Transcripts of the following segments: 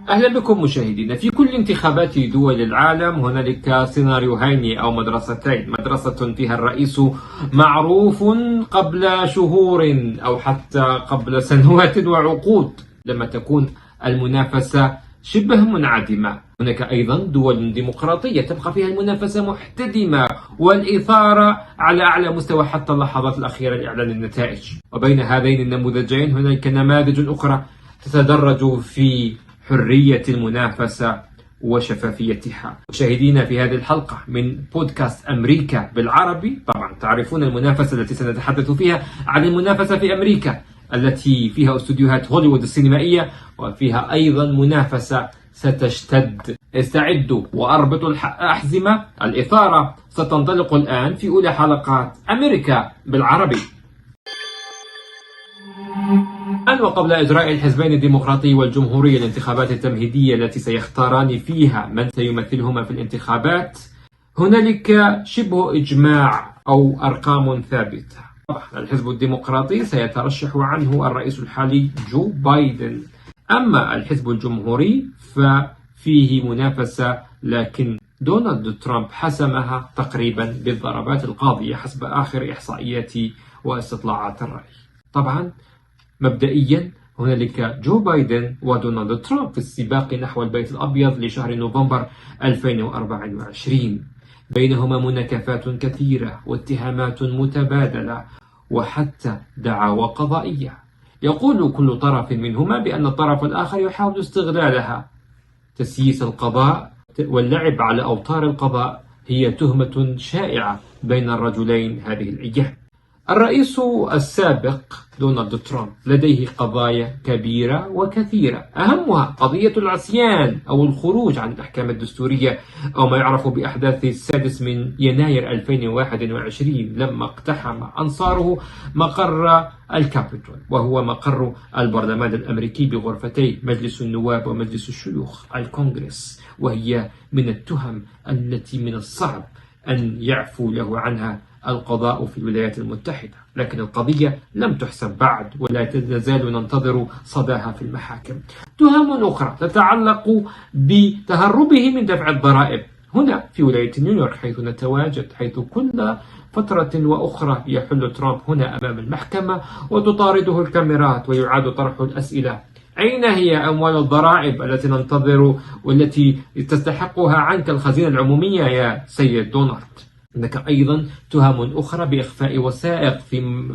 أهلا بكم مشاهدينا. في كل انتخابات دول العالم هنالك سيناريوهين أو مدرستين، مدرسة فيها الرئيس معروف قبل شهور أو حتى قبل سنوات وعقود لما تكون المنافسة شبه منعدمة. هناك أيضا دول ديمقراطية تبقى فيها المنافسة محتدمة والإثارة على أعلى مستوى حتى اللحظات الأخيرة لإعلان النتائج. وبين هذين النموذجين هناك نماذج أخرى تتدرج في حرية المنافسة وشفافيتها. مشاهدينا، في هذه الحلقة من بودكاست أمريكا بالعربي، طبعا تعرفون المنافسة التي سنتحدث فيها عن المنافسة في أمريكا التي فيها استوديوهات هوليوود السينمائية، وفيها أيضا منافسة ستشتد. استعدوا وأربطوا الأحزمة، الإثارة ستنطلق الآن في أولى حلقات أمريكا بالعربي. وقبل إجراء الحزبين الديمقراطي والجمهوري الانتخابات التمهيدية التي سيختاران فيها من سيمثلهما في الانتخابات، هنالك شبه إجماع أو أرقام ثابتة. طبعا الحزب الديمقراطي سيترشح عنه الرئيس الحالي جو بايدن، أما الحزب الجمهوري ففيه منافسة، لكن دونالد ترامب حسمها تقريبا بالضربات القاضية حسب آخر إحصائيات واستطلاعات الرأي. طبعا مبدئيا هنالك جو بايدن ودونالد ترامب في السباق نحو البيت الأبيض لشهر نوفمبر 2024. بينهما مناكفات كثيرة واتهامات متبادلة وحتى دعاوى قضائية. يقول كل طرف منهما بأن الطرف الآخر يحاول استغلالها. تسييس القضاء واللعب على أوتار القضاء هي تهمة شائعة بين الرجلين هذه الأيام. الرئيس السابق دونالد ترامب لديه قضايا كبيرة وكثيرة، أهمها قضية العصيان أو الخروج عن الأحكام الدستورية، أو ما يعرف بأحداث 6 من يناير 2021 لما اقتحم أنصاره مقر الكابيتول، وهو مقر البرلمان الأمريكي بغرفتي مجلس النواب ومجلس الشيوخ الكونغرس، وهي من التهم التي من الصعب أن يعفو له عنها القضاء في الولايات المتحدة. لكن القضية لم تحسم بعد ولا نزال ننتظر صداها في المحاكم. تهم أخرى تتعلق بتهربه من دفع الضرائب هنا في ولاية نيويورك حيث نتواجد، حيث كل فترة وأخرى يحل ترامب هنا أمام المحكمة وتطارده الكاميرات ويعاد طرح الأسئلة: أين هي أموال الضرائب التي ننتظر والتي تستحقها عنك الخزينة العمومية يا سيد دونالد؟ هناك أيضا تهم أخرى بإخفاء وثائق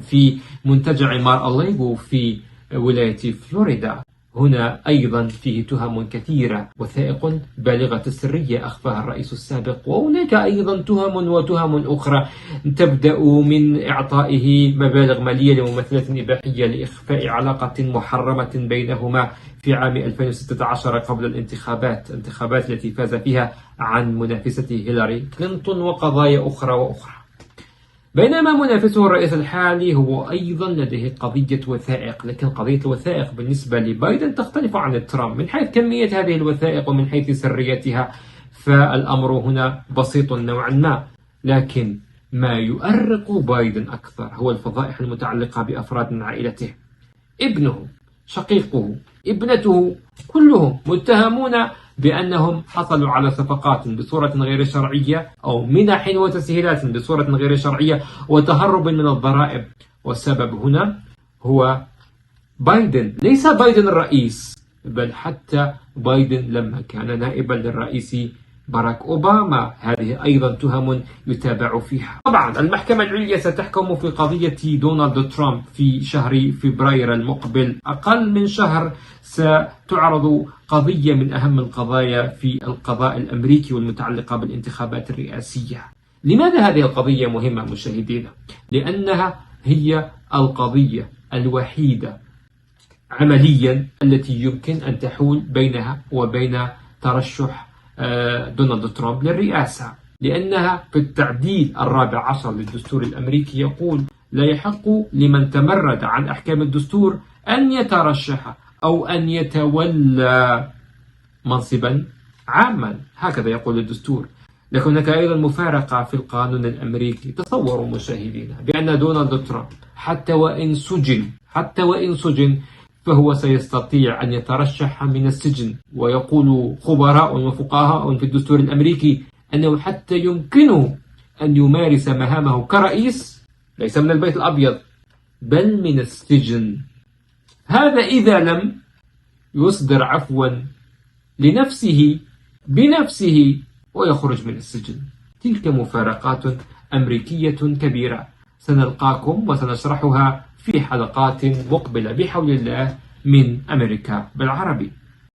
في منتجع مار أليغو في ولاية فلوريدا. هنا أيضا فيه تهم كثيرة، وثائق بالغة السرية أخفاها الرئيس السابق. وهناك أيضا تهم أخرى تبدأ من إعطائه مبالغ مالية لممثلة إباحية لإخفاء علاقة محرمة بينهما في عام 2016 قبل الانتخابات التي فاز فيها عن منافسته هيلاري كلينتون، وقضايا أخرى. بينما منافسه الرئيس الحالي هو أيضا لديه قضية وثائق، لكن قضية الوثائق بالنسبة لبايدن تختلف عن ترامب من حيث كمية هذه الوثائق ومن حيث سريتها، فالأمر هنا بسيط نوعا ما. لكن ما يؤرق بايدن أكثر هو الفضائح المتعلقة بأفراد من عائلته: ابنه، شقيقه، ابنته، كلهم متهمون بأنهم حصلوا على صفقات بصورة غير شرعية أو منح وتسهيلات بصورة غير شرعية وتهرب من الضرائب. والسبب هنا هو بايدن، ليس بايدن الرئيس، بل حتى بايدن لما كان نائبا للرئيس باراك أوباما. هذه أيضا تهم يتابع فيها. طبعا المحكمة العليا ستحكم في قضية دونالد ترامب في شهر فبراير المقبل. أقل من شهر ستعرض قضية من أهم القضايا في القضاء الأمريكي والمتعلقة بالانتخابات الرئاسية. لماذا هذه القضية مهمة مشاهدينا؟ لأنها هي القضية الوحيدة عمليا التي يمكن أن تحول بينها وبين ترشح دونالد ترامب للرئاسة، لأنها في التعديل 14 للدستور الأمريكي يقول: لا يحق لمن تمرد عن أحكام الدستور أن يترشح أو أن يتولى منصبا عاما، هكذا يقول الدستور. لكن هناك أيضا مفارقة في القانون الأمريكي. تصوروا مشاهدينا بأن دونالد ترامب حتى وإن سجن فهو سيستطيع أن يترشح من السجن. ويقول خبراء وفقهاء في الدستور الأمريكي أنه حتى يمكنه أن يمارس مهامه كرئيس ليس من البيت الأبيض بل من السجن. هذا إذا لم يصدر عفوا لنفسه بنفسه ويخرج من السجن. تلك مفارقات أمريكية كبيرة سنلقاكم وسنشرحها في حلقات مقبلة بحول الله من أمريكا بالعربي.